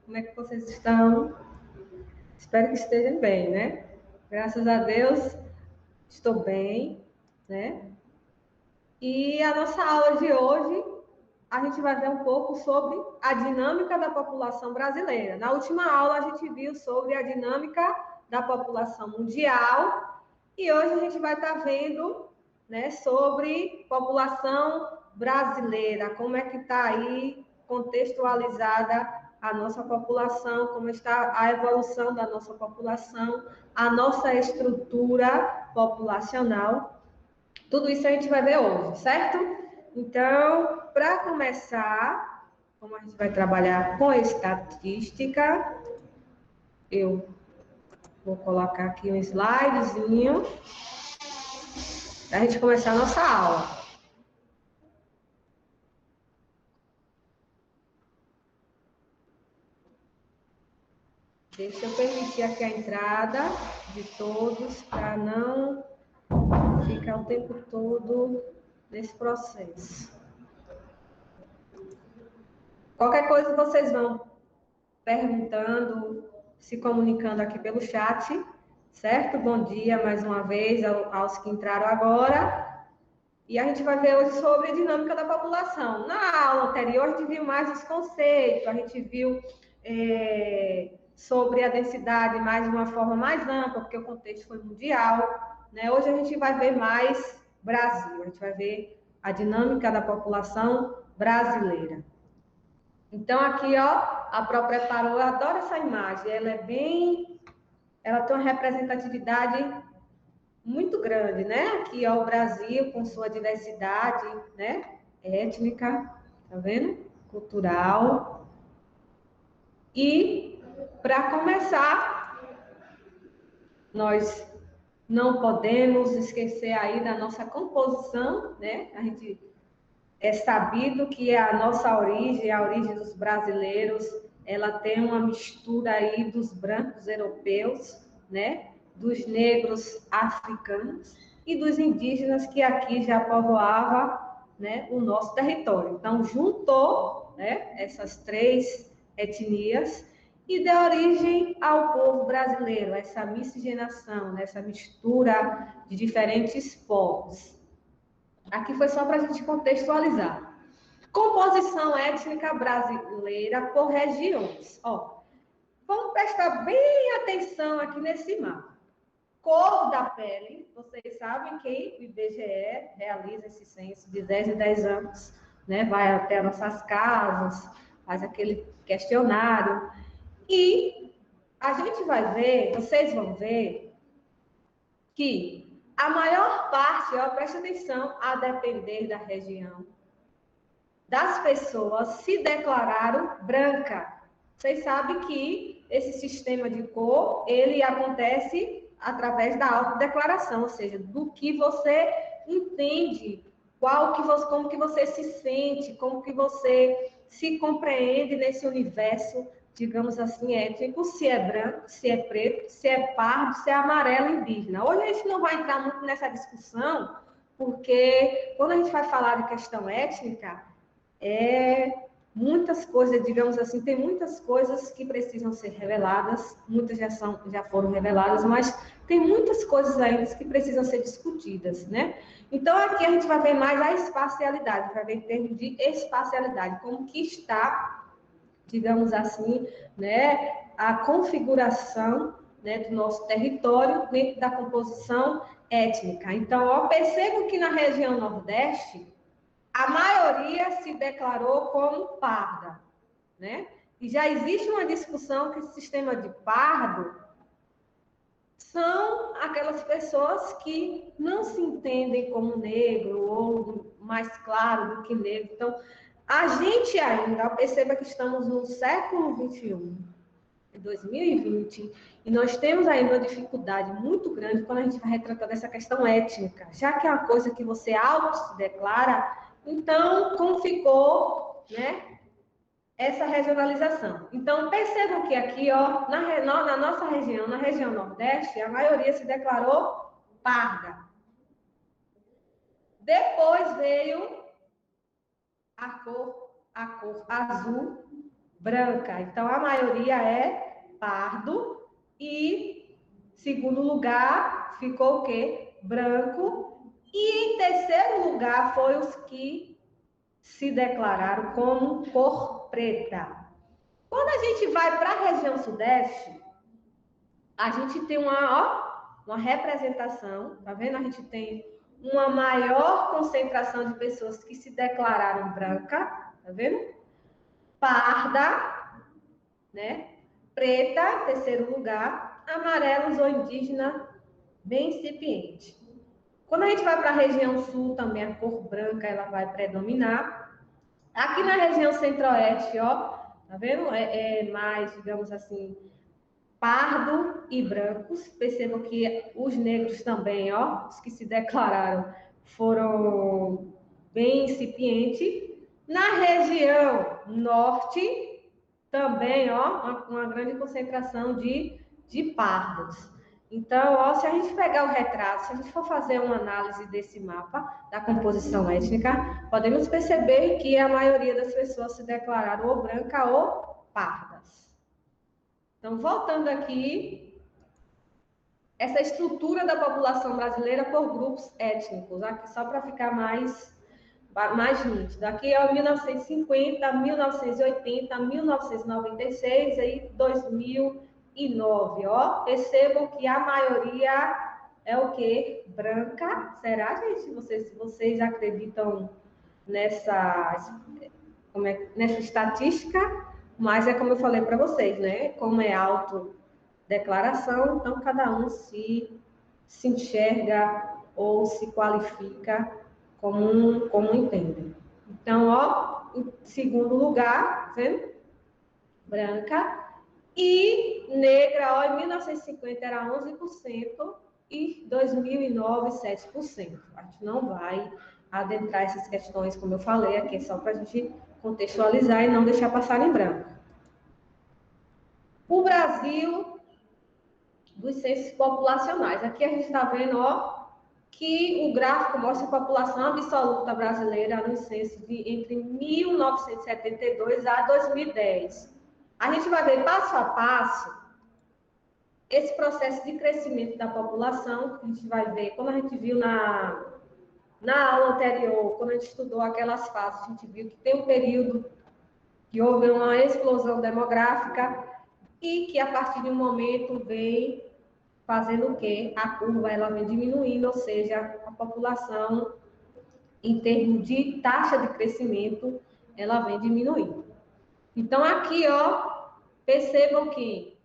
Como é que vocês estão? Espero que estejam bem, né? Graças a Deus, estou bem, né? E a nossa aula de hoje, a gente vai ver um pouco sobre a dinâmica da população brasileira. Na última aula, a gente viu sobre a dinâmica da população mundial e hoje a gente vai estar vendo, né, sobre população brasileira, como é que está aí contextualizada a nossa população, como está a evolução da nossa população, a nossa estrutura populacional. Tudo isso a gente vai ver hoje, certo? Então, para começar, como a gente vai trabalhar com estatística, eu vou colocar aqui um slidezinho para a gente começar a nossa aula. Deixa eu permitir aqui a entrada de todos para não ficar o tempo todo nesse processo. Qualquer coisa vocês vão perguntando, se comunicando aqui pelo chat, certo? Bom dia mais uma vez aos que entraram agora. E a gente vai ver hoje sobre a dinâmica da população. Na aula anterior, a gente viu mais os conceitos, a gente viu sobre a densidade mais de uma forma mais ampla, porque o contexto foi mundial. Né? Hoje a gente vai ver mais Brasil, a gente vai ver a dinâmica da população brasileira. Então, aqui, ó, a própria preparou, eu adoro essa imagem, ela tem uma representatividade muito grande, né? Aqui, ó, o Brasil com sua diversidade, né? Étnica, tá vendo? Cultural. E, para começar, nós não podemos esquecer aí da nossa composição, né? A gente é sabido que a nossa origem, a origem dos brasileiros, ela tem uma mistura aí dos brancos europeus, né? Dos negros africanos e dos indígenas que aqui já povoava, né, o nosso território. Então, juntou, né, essas três etnias e deu origem ao povo brasileiro, essa miscigenação, né, essa mistura de diferentes povos. Aqui foi só para a gente contextualizar. Composição étnica brasileira por regiões. Ó, vamos prestar bem atenção aqui nesse mapa. Cor da pele, vocês sabem que o IBGE realiza esse censo de 10 em 10 anos, né? Vai até nossas casas, faz aquele questionário. E a gente vai ver, vocês vão ver, que a maior parte, ó, presta atenção, a depender da região, das pessoas se declararam branca. Vocês sabem que esse sistema de cor, ele acontece através da autodeclaração, ou seja, do que você entende, como que você se sente, como que você se compreende nesse universo, digamos assim, étnico, se é branco, se é preto, se é pardo, se é amarelo, indígena. Hoje a gente não vai entrar muito nessa discussão, porque quando a gente vai falar de questão étnica, muitas coisas, digamos assim, tem muitas coisas que precisam ser reveladas, muitas já foram reveladas, mas tem muitas coisas ainda que precisam ser discutidas, né? Então, aqui a gente vai ver mais a espacialidade, vai ver em termos de espacialidade, como que está, digamos assim, né, a configuração, né, do nosso território dentro da composição étnica. Então, eu percebo que na região Nordeste, a maioria se declarou como parda, né? E já existe uma discussão que o sistema de pardo são aquelas pessoas que não se entendem como negro ou mais claro do que negro. Então, a gente ainda perceba que estamos no século XXI, em 2020, e nós temos ainda uma dificuldade muito grande quando a gente vai retratando essa questão étnica, já que é uma coisa que você auto-declara. Então, como ficou, né, essa regionalização? Então, percebam que aqui, ó, na nossa região, na região Nordeste, a maioria se declarou parda. Depois veio a cor azul, branca. Então, a maioria é pardo. E, segundo lugar, ficou o quê? Branco. E, em terceiro lugar, foi os que se declararam como cor preta. Quando a gente vai para a região sudeste, a gente tem uma representação, tá vendo? A gente tem uma maior concentração de pessoas que se declararam branca, tá vendo? Parda, né? Preta, em terceiro lugar, amarelos ou indígena, bem incipiente. Quando a gente vai para a região sul, também a cor branca ela vai predominar. Aqui na região centro-oeste, ó, tá vendo? É mais, digamos assim, pardo e brancos. Percebam que os negros também, ó, os que se declararam, foram bem incipientes. Na região norte, também, ó, uma grande concentração de pardos. Então, ó, se a gente pegar o retrato, se a gente for fazer uma análise desse mapa da composição étnica, podemos perceber que a maioria das pessoas se declararam ou branca ou pardas. Então, voltando aqui, essa estrutura da população brasileira por grupos étnicos, aqui só para ficar mais nítido. Aqui é 1950, 1980, 1996 e 2009, ó. Percebam que a maioria é o quê? Branca. Será, gente? Vocês acreditam nessa estatística? Mas é como eu falei para vocês, né? Como é autodeclaração, então cada um se enxerga ou se qualifica como entende. Então, ó, em segundo lugar, vendo? Branca. E negra, ó, em 1950 era 11% e 2009, 7%. A gente não vai adentrar essas questões, como eu falei, aqui é só para a gente contextualizar e não deixar passar em branco. O Brasil dos censos populacionais. Aqui a gente está vendo, ó, que o gráfico mostra a população absoluta brasileira no censo entre 1972 a 2010. A gente vai ver passo a passo esse processo de crescimento da população, que a gente vai ver, como a gente viu na aula anterior, quando a gente estudou aquelas fases, a gente viu que tem um período que houve uma explosão demográfica e que a partir de um momento vem fazendo o quê? A curva ela vem diminuindo, ou seja, a população, em termos de taxa de crescimento, ela vem diminuindo. Então, aqui, ó, percebam que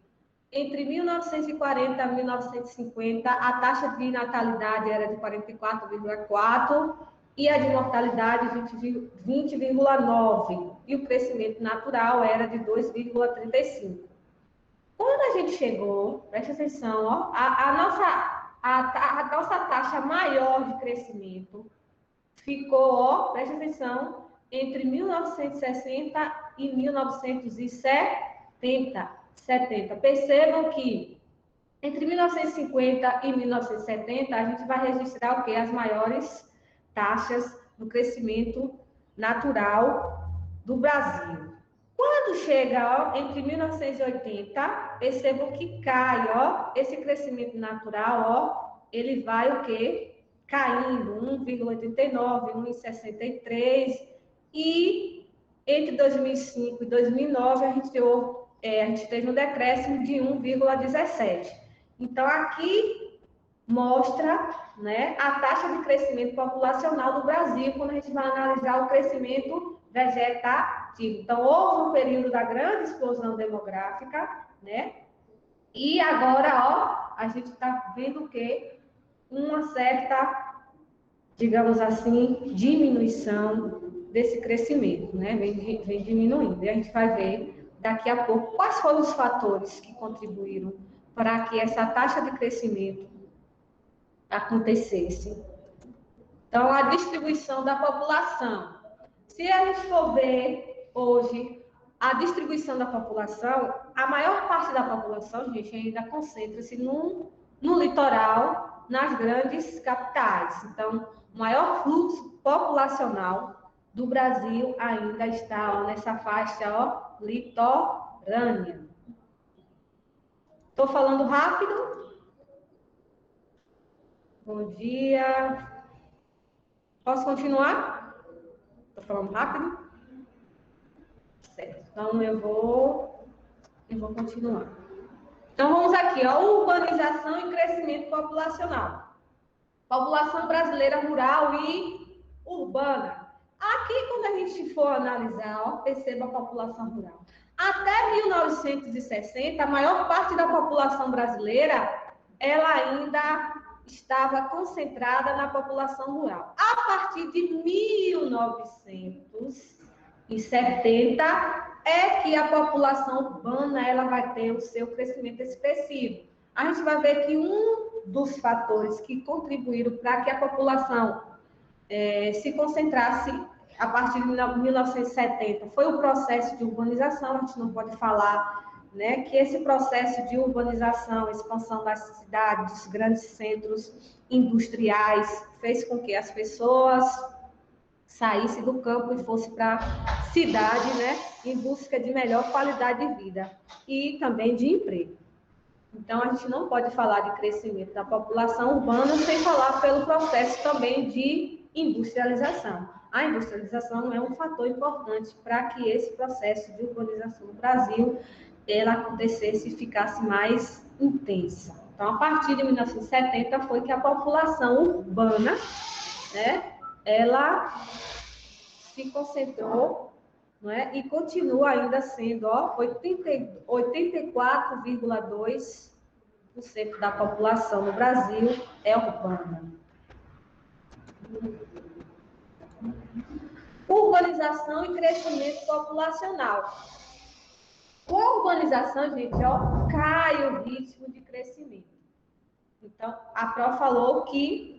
entre 1940 e 1950, a taxa de natalidade era de 44,4 e a de mortalidade 20,9 e o crescimento natural era de 2,35. Quando a gente chegou, presta atenção, ó, a nossa taxa maior de crescimento ficou, ó, presta atenção, entre 1960 e 1970. Percebam que entre 1950 e 1970 a gente vai registrar o quê? As maiores taxas do crescimento natural do Brasil. Quando chega, ó, entre 1980, percebam que cai, ó, esse crescimento natural, ó, ele vai o quê? Caindo, 1,89, 1,63, e entre 2005 e 2009 a gente teve um decréscimo de 1,17. Então, aqui mostra, né, a taxa de crescimento populacional do Brasil, quando a gente vai analisar o crescimento vegetativo. Então, houve um período da grande explosão demográfica, né? E agora, ó, a gente está vendo o quê? Uma certa, digamos assim, diminuição desse crescimento, né? Vem diminuindo. E a gente vai ver daqui a pouco quais foram os fatores que contribuíram para que essa taxa de crescimento acontecesse. Então, a distribuição da população. Se a gente for ver hoje a distribuição da população, a maior parte da população, gente, ainda concentra-se no litoral, nas grandes capitais. Então, o maior fluxo populacional do Brasil ainda está, ó, nessa faixa, ó, litorânea. Estou falando rápido? Bom dia. Posso continuar? Estou falando rápido? Certo. Então, eu vou continuar. Então, vamos aqui, ó, urbanização e crescimento populacional. População brasileira rural e urbana. Aqui, quando a gente for analisar, ó, perceba a população rural. Até 1960, a maior parte da população brasileira, ela ainda estava concentrada na população rural. A partir de 1970, é que a população urbana ela vai ter o seu crescimento expressivo. A gente vai ver que um dos fatores que contribuíram para que a população se concentrasse a partir de 1970 foi o processo de urbanização. A gente não pode falar, né, que esse processo de urbanização, expansão das cidades, dos grandes centros industriais, fez com que as pessoas saíssem do campo e fossem para a cidade, né, em busca de melhor qualidade de vida e também de emprego. Então, a gente não pode falar de crescimento da população urbana sem falar pelo processo também de industrialização. A industrialização é um fator importante para que esse processo de urbanização no Brasil ela acontecesse e ficasse mais intensa. Então, a partir de 1970 foi que a população urbana, né, ela se concentrou, não é? E continua ainda sendo 84,2% da população no Brasil é urbana. Urbanização e crescimento populacional. Com a urbanização, gente, ó, cai o ritmo de crescimento. Então, a Pro falou que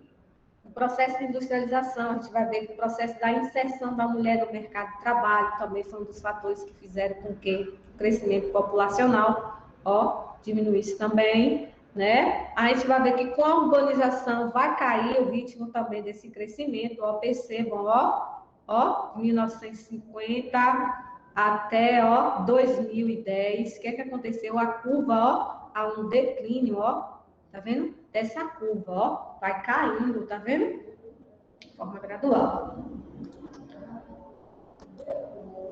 o processo de industrialização, a gente vai ver que o processo da inserção da mulher no mercado de trabalho também foi um dos fatores que fizeram com que o crescimento populacional, ó, diminuísse também, né? A gente vai ver que com a urbanização vai cair o ritmo também desse crescimento, ó, percebam, ó, 1950 até, ó, 2010, o que é que aconteceu? A curva, ó, há um declínio, ó, tá vendo? Dessa curva, ó, vai caindo, tá vendo? De forma gradual.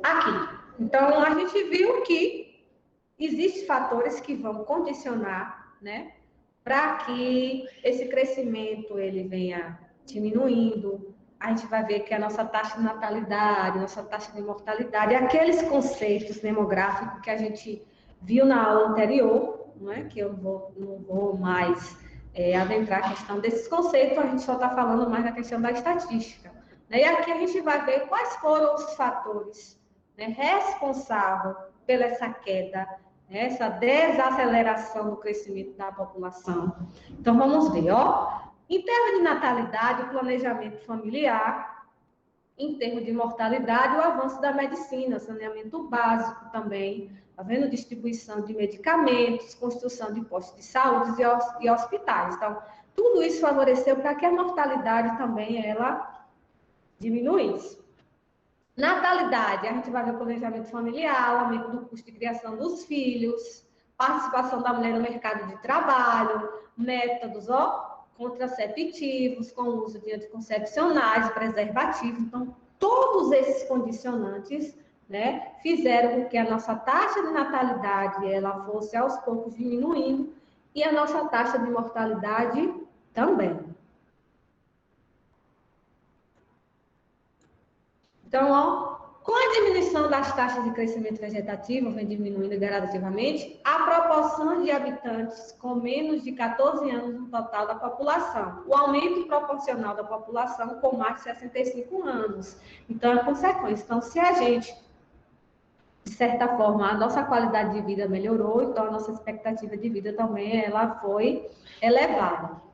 Aqui. Então, a gente viu que existem fatores que vão condicionar, né, para que esse crescimento ele venha diminuindo. A gente vai ver que a nossa taxa de natalidade, nossa taxa de mortalidade, aqueles conceitos demográficos que a gente viu na aula anterior, não é? Que eu não vou mais adentrar a questão desses conceitos, a gente só está falando mais da questão da estatística. Né? E aqui a gente vai ver quais foram os fatores, né, responsáveis pela essa queda, né, essa desaceleração do crescimento da população. Então, vamos ver, ó. Em termos de natalidade, o planejamento familiar, em termos de mortalidade, o avanço da medicina, saneamento básico também, tá vendo? Distribuição de medicamentos, construção de postos de saúde e hospitais. Então, tudo isso favoreceu para que a mortalidade também, ela diminuísse. Natalidade, a gente vai ver o planejamento familiar, o aumento do custo de criação dos filhos, participação da mulher no mercado de trabalho, métodos, ó, contraceptivos, com o uso de anticoncepcionais, preservativos. Então, todos esses condicionantes, né, fizeram com que a nossa taxa de natalidade ela fosse aos poucos diminuindo e a nossa taxa de mortalidade também. Então, ó, com a diminuição das taxas de crescimento vegetativo, vem diminuindo gradativamente, a proporção de habitantes com menos de 14 anos no total da população. O aumento proporcional da população com mais de 65 anos. Então, é consequência. Então, se a gente, de certa forma, a nossa qualidade de vida melhorou, então a nossa expectativa de vida também ela foi elevada.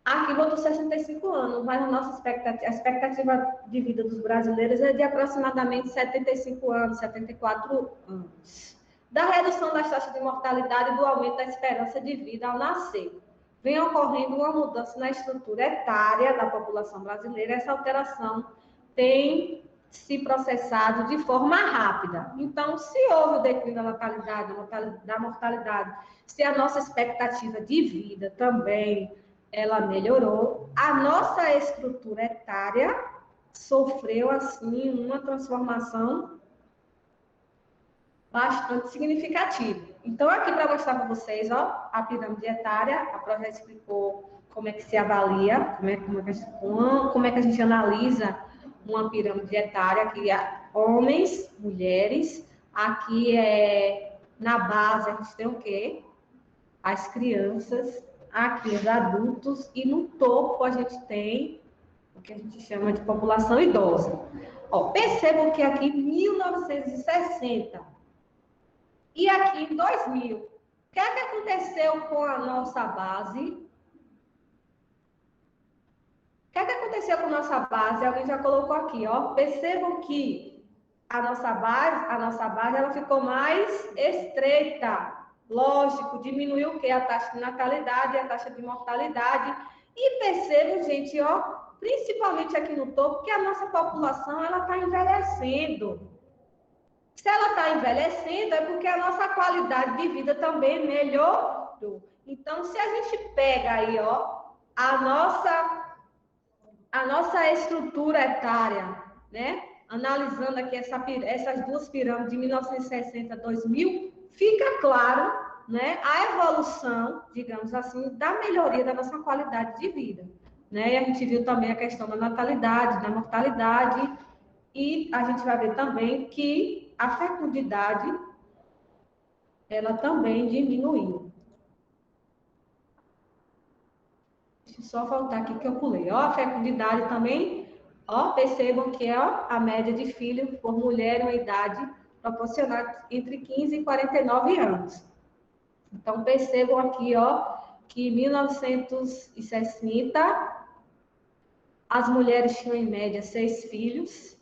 Aqui botou 65 anos, mas a nossa expectativa de vida dos brasileiros é de aproximadamente 75 anos, 74 anos. Da redução das taxas de mortalidade e do aumento da esperança de vida ao nascer. Vem ocorrendo uma mudança na estrutura etária da população brasileira. Essa alteração tem se processado de forma rápida. Então, se houve o declínio da natalidade, da mortalidade, se a nossa expectativa de vida também ela melhorou, a nossa estrutura etária sofreu, assim, uma transformação bastante significativa. Então, aqui para mostrar para vocês, ó, a pirâmide etária, a Pró já explicou como é que se avalia, como é que a gente analisa uma pirâmide etária, aqui é homens, mulheres, aqui é na base a gente tem o quê? As crianças, aqui os adultos, e no topo a gente tem o que a gente chama de população idosa. Ó, percebam que aqui em 1960 e aqui em 2000, o que é que aconteceu com a nossa base? O que é que aconteceu com a nossa base? Alguém já colocou aqui, ó. Percebam que a nossa base ela ficou mais estreita. Lógico, diminuiu o quê? A taxa de natalidade e a taxa de mortalidade. E percebam, gente, ó, principalmente aqui no topo, que a nossa população ela está envelhecendo. Se ela está envelhecendo, é porque a nossa qualidade de vida também melhorou. Então, se a gente pega aí, ó, a nossa estrutura etária, né? Analisando aqui essas duas pirâmides de 1960 a 2000, fica claro, né, a evolução, digamos assim, da melhoria da nossa qualidade de vida, né? E a gente viu também a questão da natalidade, da mortalidade, e a gente vai ver também que a fecundidade, ela também diminuiu. Deixa eu só voltar aqui que eu pulei. Ó, a fecundidade também, ó, percebam que é ó, a média de filho por mulher em uma idade proporcional entre 15 e 49 anos. Então, percebam aqui, ó, que em 1960, as mulheres tinham em média 6 filhos.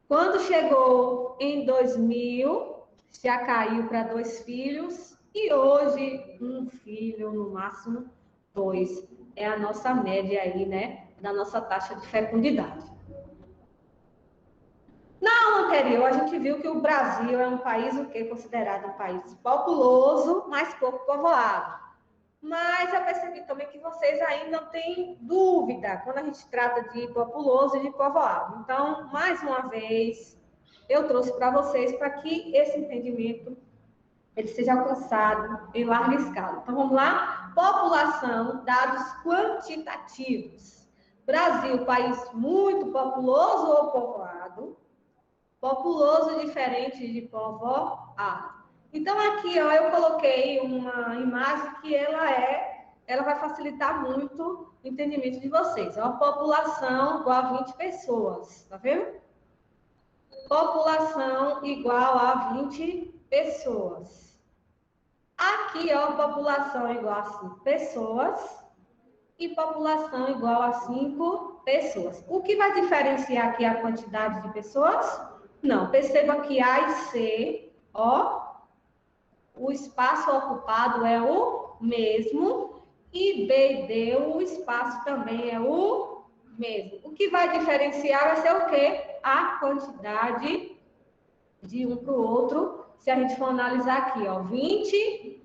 Quando chegou em 2000, já caiu para 2 filhos. E hoje, 1 filho, no máximo 2. É a nossa média aí, né, da nossa taxa de fecundidade. Na aula anterior, a gente viu que o Brasil é um país o quê? Considerado um país populoso, mas pouco povoado. Mas eu percebi também que vocês ainda não têm dúvida quando a gente trata de populoso e de povoado. Então, mais uma vez, eu trouxe para vocês para que esse entendimento ele seja alcançado em larga escala. Então, vamos lá? População, dados quantitativos. Brasil, país muito populoso ou povoado? Populoso diferente de povoado. Então, aqui, ó, eu coloquei uma imagem que ela vai facilitar muito o entendimento de vocês. Ó, população igual a 20 pessoas, tá vendo? População igual a 20 pessoas. Aqui, ó, população igual a 5 pessoas e população igual a 5 pessoas. O que vai diferenciar aqui a quantidade de pessoas? Não, perceba que A e C, ó, o espaço ocupado é o mesmo e B e D, o espaço também é o mesmo. O que vai diferenciar vai ser o quê? A quantidade de um para o outro. Se a gente for analisar aqui, ó, 20,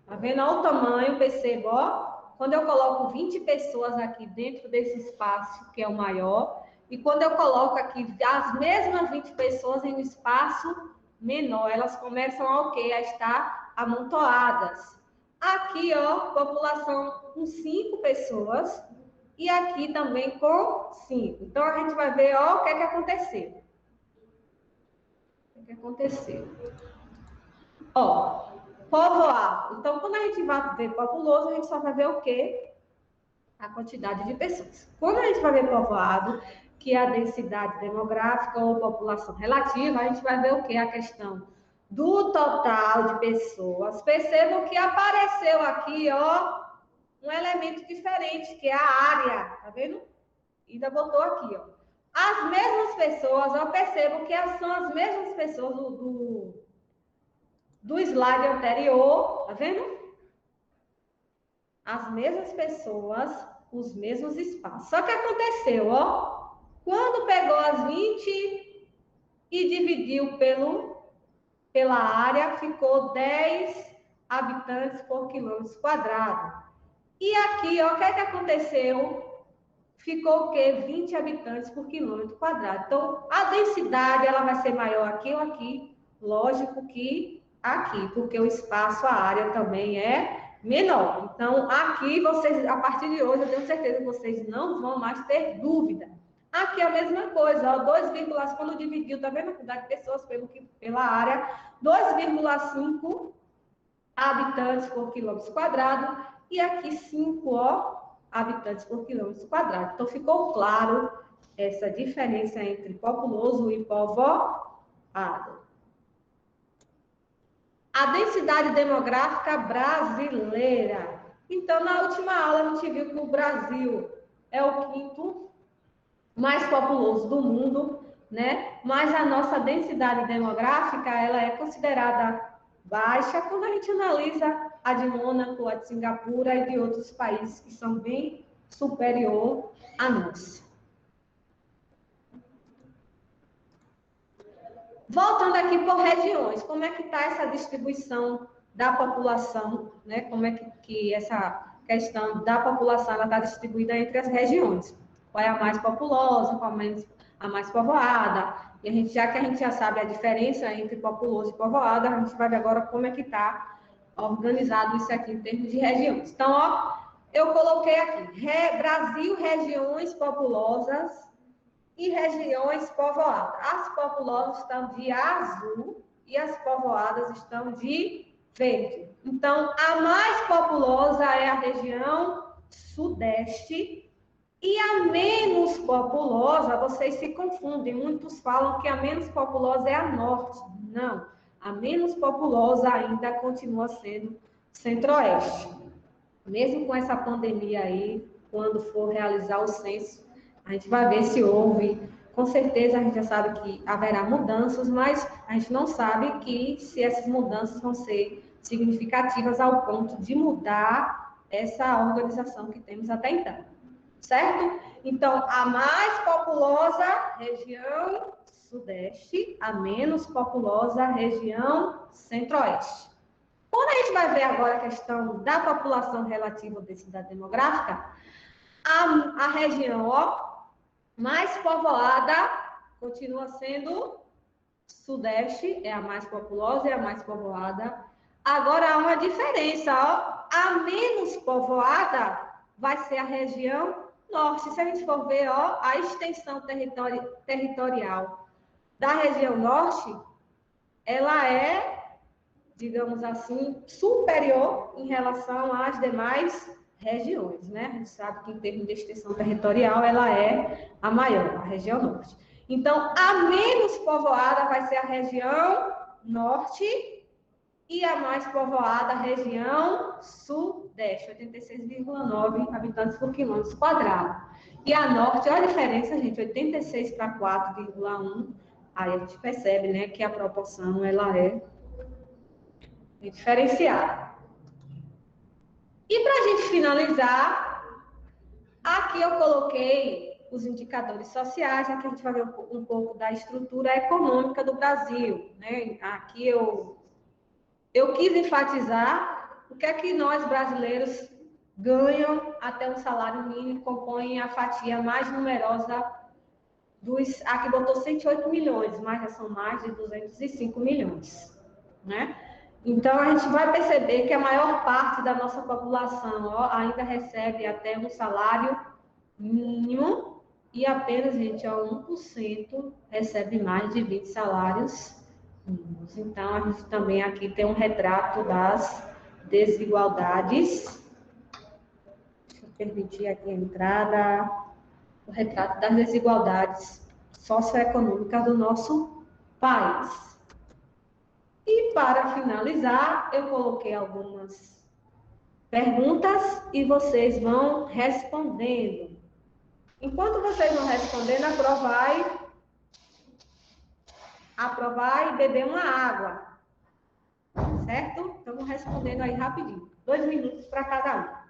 tá vendo? Olha o tamanho, perceba, ó. Quando eu coloco 20 pessoas aqui dentro desse espaço, que é o maior, e quando eu coloco aqui as mesmas 20 pessoas em um espaço menor, elas começam a, okay, a estar amontoadas. Aqui, ó, população com 5 pessoas e aqui também com 5. Então, a gente vai ver, ó, o que é que aconteceu. O que aconteceu? Ó, povoado. Então, quando a gente vai ver populoso, a gente só vai ver o quê? A quantidade de pessoas. Quando a gente vai ver povoado, que é a densidade demográfica ou população relativa, a gente vai ver o quê? A questão do total de pessoas. Percebam que apareceu aqui, ó, um elemento diferente, que é a área, tá vendo? Ainda botou aqui, ó. As mesmas pessoas, ó, percebam que são as mesmas pessoas do slide anterior, tá vendo? As mesmas pessoas, os mesmos espaços. Só que aconteceu, ó, quando pegou as 20 e dividiu pela área, ficou 10 habitantes por quilômetro quadrado. E aqui, ó, o que é que aconteceu? Ficou o quê? 20 habitantes por quilômetro quadrado. Então, a densidade, ela vai ser maior aqui ou aqui? Lógico que aqui, porque o espaço, a área também é menor. Então, aqui, vocês, a partir de hoje, eu tenho certeza que vocês não vão mais ter dúvida. Aqui é a mesma coisa, ó, 2,5, quando dividiu, tá vendo a quantidade de pessoas pela área, 2,5 habitantes por quilômetro quadrado, e aqui 5, ó, habitantes por quilômetro quadrado. Então, ficou claro essa diferença entre populoso e povoado. A densidade demográfica brasileira. Então, na última aula, a gente viu que o Brasil é o quinto mais populoso do mundo, né? Mas a nossa densidade demográfica, ela é considerada baixa quando a gente analisa a de Mônaco, a de Singapura e de outros países que são bem superior a nós. Voltando aqui por regiões, como é que está essa distribuição da população, né? Como é que essa questão da população está distribuída entre as regiões? Qual é a mais populosa, qual é a mais povoada? E já que a gente já sabe a diferença entre populoso e povoada, a gente vai ver agora como é que está organizado isso aqui em termos de regiões. Então, ó, eu coloquei aqui, Brasil, regiões populosas e regiões povoadas. As populosas estão de azul e as povoadas estão de verde. Então, a mais populosa é a região sudeste e a menos populosa, vocês se confundem, muitos falam que a menos populosa é a norte. Não, a menos populosa ainda continua sendo centro-oeste. Mesmo com essa pandemia aí, quando for realizar o censo, a gente vai ver se houve. Com certeza a gente já sabe que haverá mudanças, mas a gente não sabe se essas mudanças vão ser significativas ao ponto de mudar essa organização que temos até então. Certo? Então, a mais populosa, região sudeste, a menos populosa, região centro-oeste. Quando a gente vai ver agora a questão da população relativa à densidade demográfica, a região mais povoada continua sendo sudeste, é a mais populosa e a mais povoada. Agora há uma diferença, a menos povoada vai ser a região norte. Se a gente for ver, a extensão territorial da região norte, ela é, digamos assim, superior em relação às demais regiões, né? A gente sabe que em termos de extensão territorial, ela é a maior, a região norte. Então, a menos povoada vai ser a região norte e a mais povoada, a região sudeste, 86,9 habitantes por quilômetro quadrado. E a norte, olha a diferença, gente, 86 para 4,1. Aí a gente percebe, né, que a proporção, ela é diferenciada. E para a gente finalizar, aqui eu coloquei os indicadores sociais, aqui a gente vai ver um pouco da estrutura econômica do Brasil, né? Aqui eu quis enfatizar o que é que nós brasileiros ganham até o salário mínimo, compõem a fatia mais numerosa dos... Aqui botou 108 milhões, mas já são mais de 205 milhões, né? Então, a gente vai perceber que a maior parte da nossa população ainda recebe até um salário mínimo e apenas, gente, 1% recebe mais de 20 salários mínimos. Então, a gente também aqui tem um retrato das desigualdades. Deixa eu permitir aqui a entrada. O retrato das desigualdades socioeconômicas do nosso país. E para finalizar, eu coloquei algumas perguntas e vocês vão respondendo. Enquanto vocês vão respondendo, aprovar e beber uma água. Certo? Então, vou respondendo aí rapidinho. 2 minutos para cada um.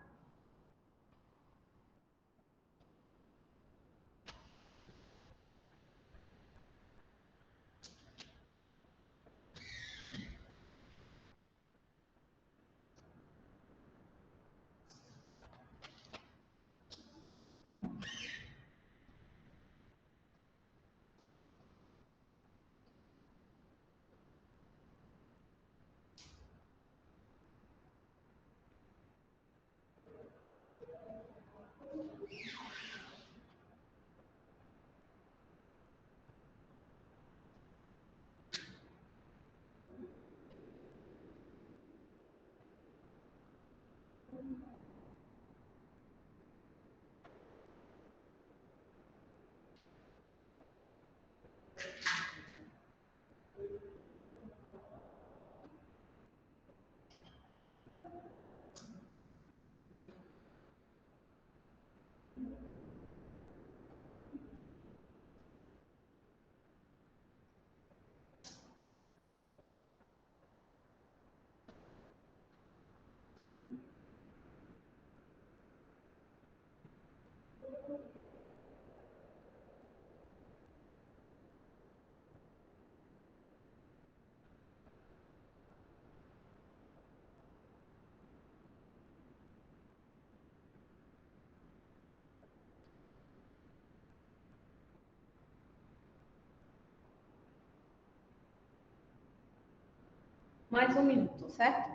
mais um minuto, certo?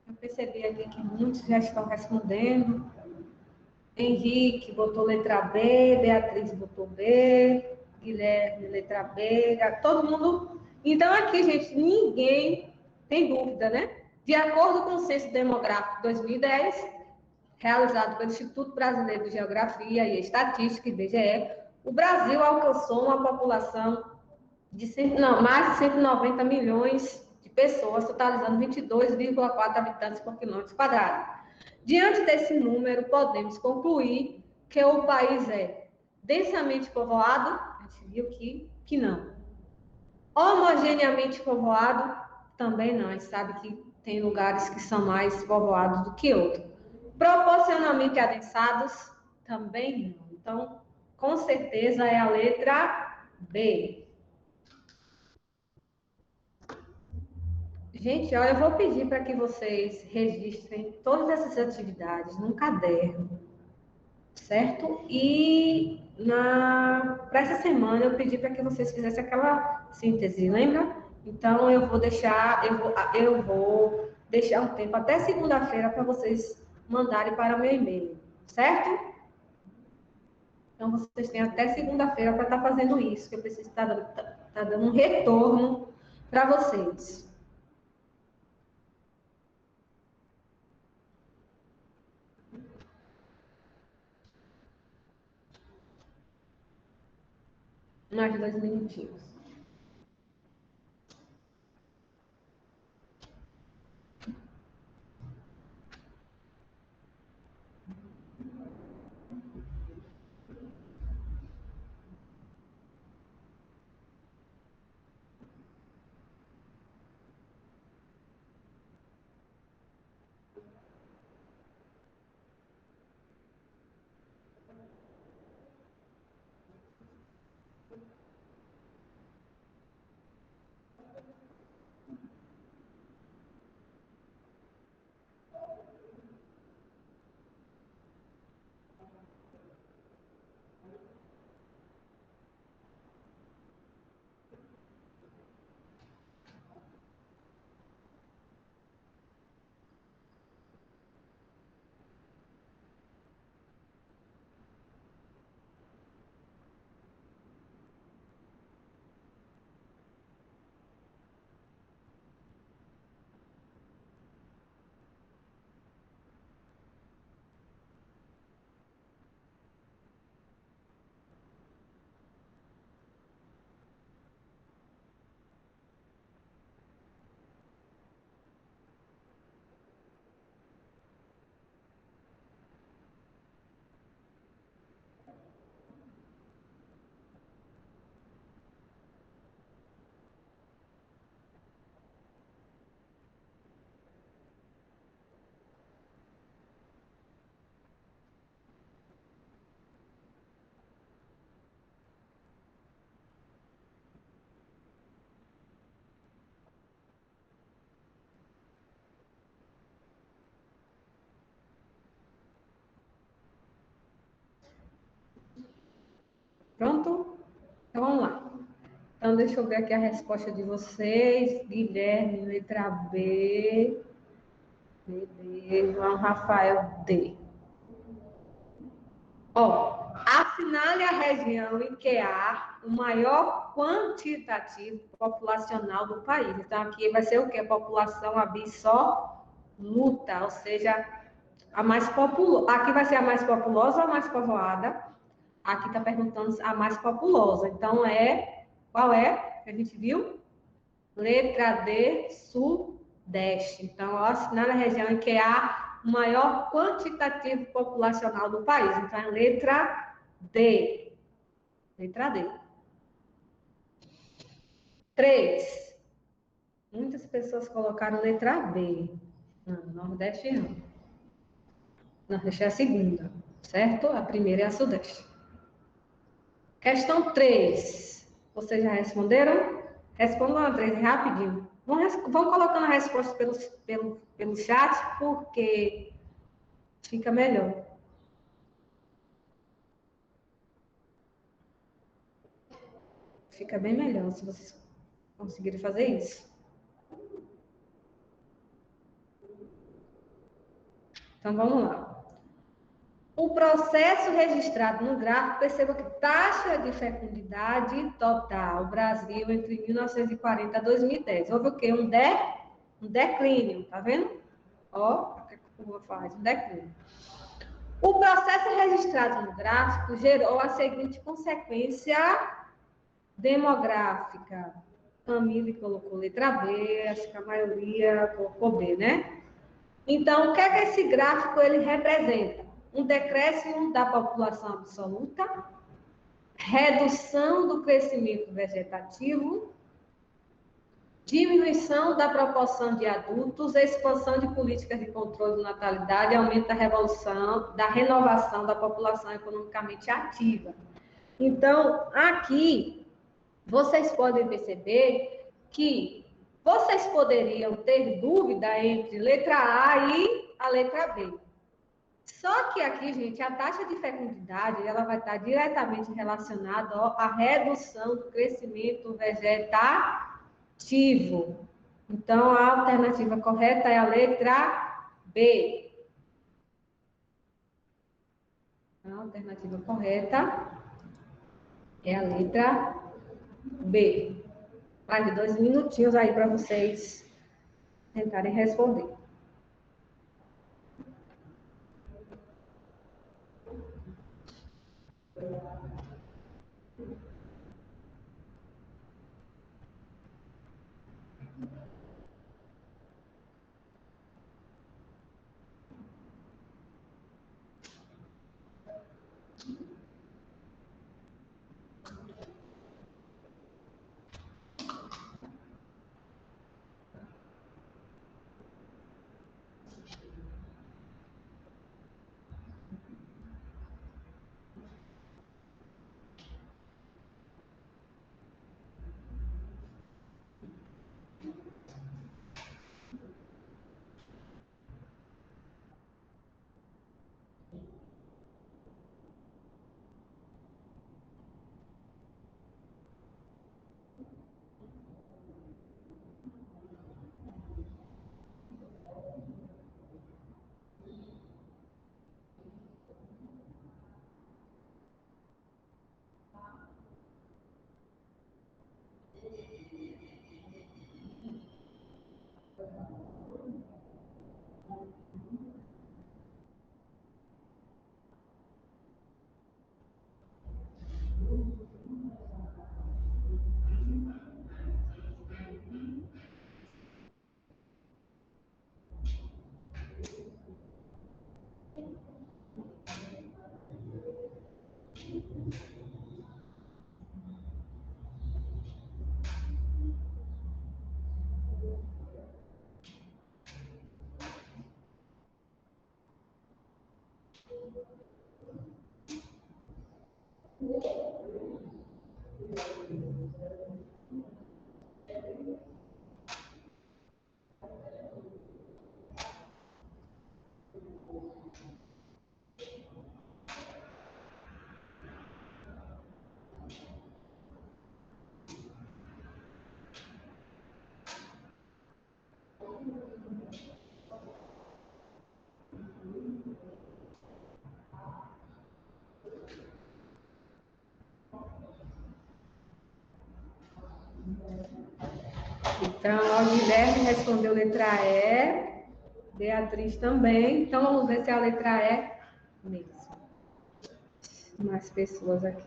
Eu percebi aqui que muitos já estão respondendo. Henrique botou letra B, Beatriz botou B, Guilherme letra B, todo mundo. Então, aqui, gente, ninguém tem dúvida, né? De acordo com o Censo Demográfico 2010, realizado pelo Instituto Brasileiro de Geografia e Estatística, IBGE, o Brasil alcançou uma população de mais de 190 milhões de pessoas, totalizando 22,4 habitantes por quilômetro quadrado. Diante desse número, podemos concluir que o país é densamente povoado, a gente viu que não. Homogeneamente povoado, também não. A gente sabe que tem lugares que são mais povoados do que outros. Proporcionalmente adensados, também não. Então, com certeza é a letra B. Gente, ó, eu vou pedir para que vocês registrem todas essas atividades num caderno, certo? E para essa semana eu pedi para que vocês fizessem aquela síntese, lembra? Então eu vou deixar um tempo até segunda-feira para vocês mandarem para o meu e-mail, certo? Então vocês têm até segunda-feira para estar fazendo isso, que eu preciso tá dando um retorno para vocês. Mais 2 minutinhos. Pronto? Então vamos lá. Então deixa eu ver aqui a resposta de vocês. Guilherme, letra B. B, João Rafael, D. Ó, assinale a região em que há o maior quantitativo populacional do país. Então, aqui vai ser o quê? População absoluta, ou seja, a mais populosa. Aqui vai ser a mais populosa ou a mais povoada? Aqui está perguntando a mais populosa. Então, qual é? Que a gente viu? Letra D, Sudeste. Então, assinale a região em que há o maior quantitativo populacional do país. Então, é letra D. Letra D. 3. Muitas pessoas colocaram letra B. Não, Nordeste não. Nordeste é a segunda, certo? A primeira é a Sudeste. Questão 3. Vocês já responderam? Respondam a 3 rapidinho. Vão colocando a resposta pelo chat, porque fica melhor. Fica bem melhor se vocês conseguirem fazer isso. Então, vamos lá. O processo registrado no gráfico, perceba que taxa de fecundidade total, Brasil, entre 1940 e 2010. Houve o quê? Um declínio, tá vendo? Ó, o que a curva faz? Um declínio. O processo registrado no gráfico gerou a seguinte consequência demográfica. Camille colocou letra B, acho que a maioria colocou B, né? Então, o que é que esse gráfico ele representa? Um decréscimo da população absoluta, redução do crescimento vegetativo, diminuição da proporção de adultos, expansão de políticas de controle de natalidade, aumento da renovação da população economicamente ativa. Então, aqui, vocês podem perceber que vocês poderiam ter dúvida entre letra A e a letra B. Só que aqui, gente, a taxa de fecundidade, ela vai estar diretamente relacionada à redução do crescimento vegetativo. Então, a alternativa correta é a letra B. A alternativa correta é a letra B. Mais de 2 minutinhos aí para vocês tentarem responder. Então, o Guilherme respondeu letra E, Beatriz também. Então, vamos ver se é a letra E mesmo. Mais pessoas aqui.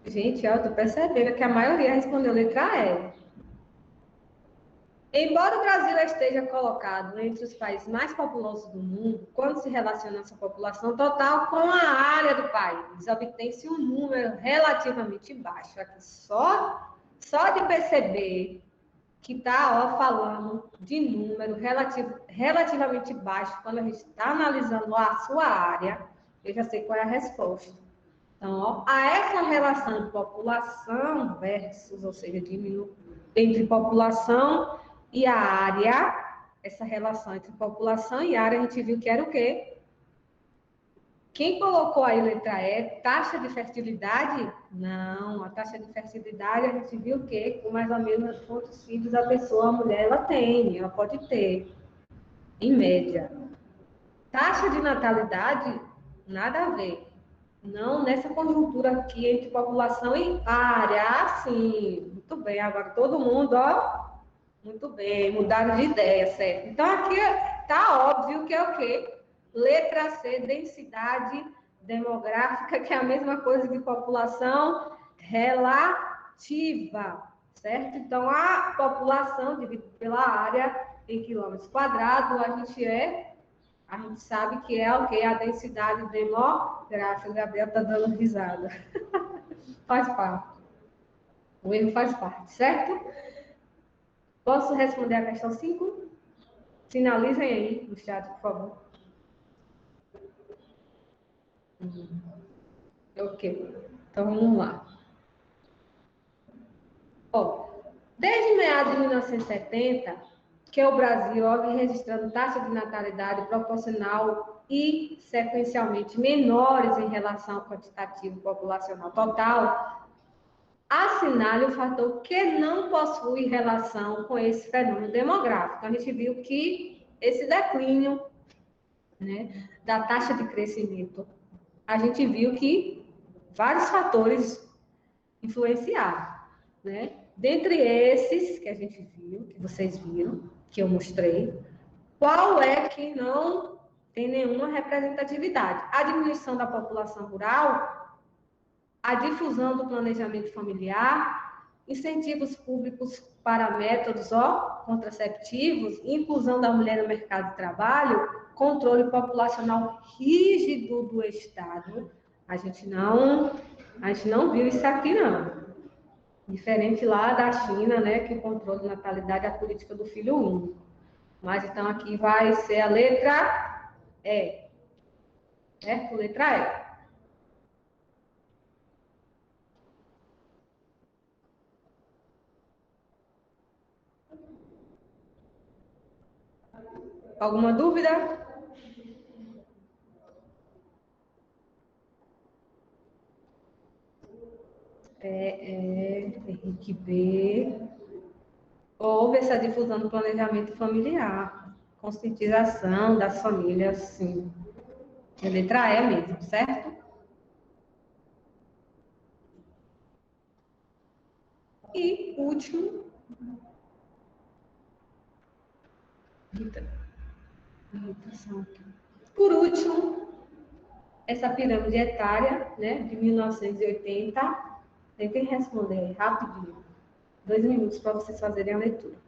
Gente, eu tô percebendo que a maioria respondeu letra E. Embora o Brasil esteja colocado entre os países mais populosos do mundo, quando se relaciona essa população total com a área do país, obtém-se um número relativamente baixo. Aqui só de perceber que está falando de número relativamente baixo, quando a gente está analisando a sua área, eu já sei qual é a resposta. Então, ó, a essa relação de população versus, ou seja, entre população e a área, essa relação entre população e área, a gente viu que era o quê? Quem colocou aí letra E, taxa de fertilidade? Não, a taxa de fertilidade a gente viu que com mais ou menos quantos filhos a pessoa, a mulher, ela tem, ela pode ter, em média. Taxa de natalidade, nada a ver. Não nessa conjuntura aqui entre população e área. Ah, sim, muito bem. Agora todo mundo, ó, muito bem, mudaram de ideia, certo? Então aqui tá óbvio que é o quê? Letra C, densidade demográfica, que é a mesma coisa que população relativa, certo? Então a população dividida pela área em quilômetros quadrados, a gente sabe que é o que? A densidade demográfica. O Gabriel está dando risada. Faz parte. O erro faz parte, certo? Posso responder a questão 5? Sinalizem aí no chat, por favor. Ok. Então vamos lá. Ó, desde meados de 1970, que o Brasil vem registrando taxa de natalidade proporcional e sequencialmente menores em relação ao quantitativo populacional total, assinale o fator que não possui relação com esse fenômeno demográfico. A gente viu que esse declínio, né, da taxa de crescimento, a gente viu que vários fatores influenciaram, né? Dentre esses que a gente viu, que vocês viram, que eu mostrei, qual é que não tem nenhuma representatividade? A diminuição da população rural, a difusão do planejamento familiar, incentivos públicos para métodos contraceptivos, inclusão da mulher no mercado de trabalho, controle populacional rígido do Estado. A gente não viu isso aqui, não. Diferente lá da China, né, que o controle de natalidade é a política do filho único. Mas então aqui vai ser a letra E. Certo? Letra E. Alguma dúvida? Henrique B. Houve essa difusão do planejamento familiar, conscientização das famílias, sim. É letra E mesmo, certo? E último, irritação aqui. Por último, essa pirâmide etária, né, de 1980, tentem responder rapidinho. 2 minutos para vocês fazerem a leitura.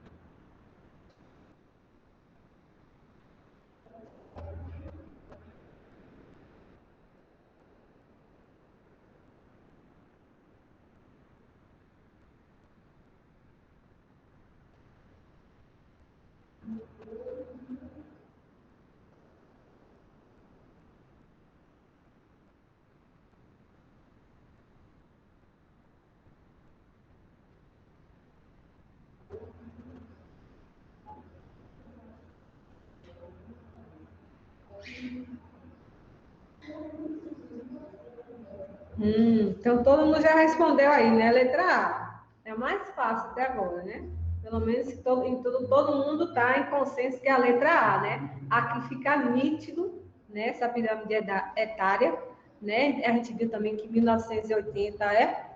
Então todo mundo já respondeu aí, né? Letra A. É a mais fácil até agora, né? Pelo menos todo mundo está em consenso que é a letra A, né? Aqui fica nítido, né? Essa pirâmide etária, né? A gente viu também que 1980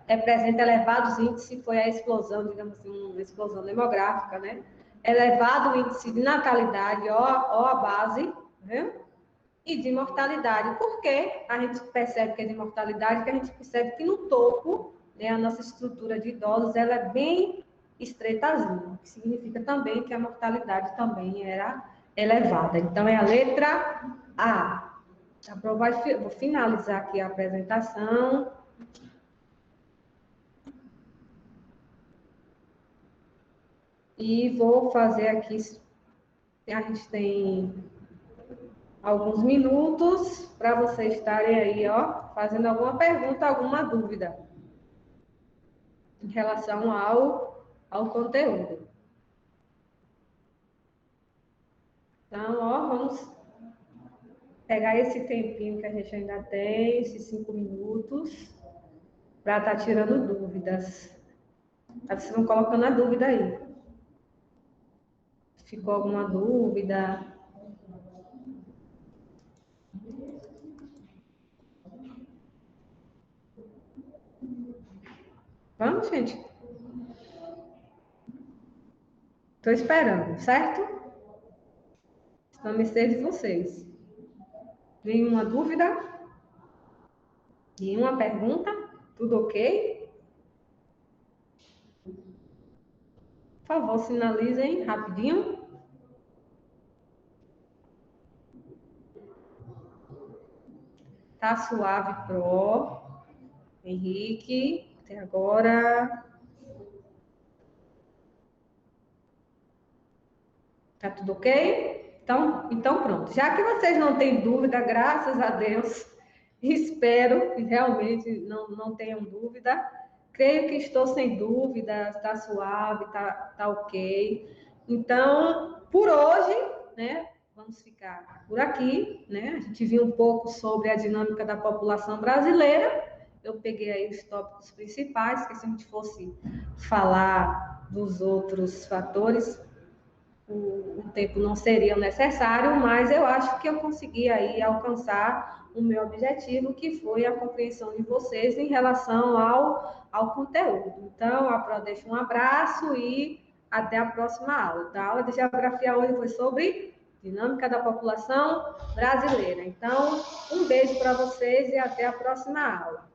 representa elevados índices, foi a explosão, digamos assim, uma explosão demográfica, né? Elevado índice de natalidade, ó a base, viu? E de mortalidade. Por que a gente percebe que é de mortalidade? Porque a gente percebe que no topo, né, a nossa estrutura de idosos ela é bem estreitazinha, que significa também que a mortalidade também era elevada. Então, é a letra A. Tá, vou finalizar aqui a apresentação. E vou fazer aqui, a gente tem alguns minutos para vocês estarem aí, ó, fazendo alguma pergunta, alguma dúvida em relação ao conteúdo. Então, ó, vamos pegar esse tempinho que a gente ainda tem, esses 5 minutos, para estar tirando dúvidas. Aí vocês vão colocando a dúvida aí. Ficou alguma dúvida? Vamos, gente? Estou esperando, certo? Estão me de vocês. Nenhuma dúvida? Nenhuma pergunta? Tudo ok? Por favor, sinalizem rapidinho. Tá suave, Pro. Henrique, até agora. Tá tudo ok? Então pronto. Já que vocês não têm dúvida, graças a Deus, espero que realmente não tenham dúvida. Creio que estou sem dúvida, está suave, tá ok. Então, por hoje, né, vamos ficar por aqui, né? A gente viu um pouco sobre a dinâmica da população brasileira. Eu peguei aí os tópicos principais, que se a gente fosse falar dos outros fatores, o tempo não seria necessário, mas eu acho que eu consegui aí alcançar o meu objetivo, que foi a compreensão de vocês em relação ao conteúdo. Então, a Pro deixa um abraço e até a próxima aula. Então, a aula de geografia hoje foi sobre dinâmica da população brasileira. Então, um beijo para vocês e até a próxima aula.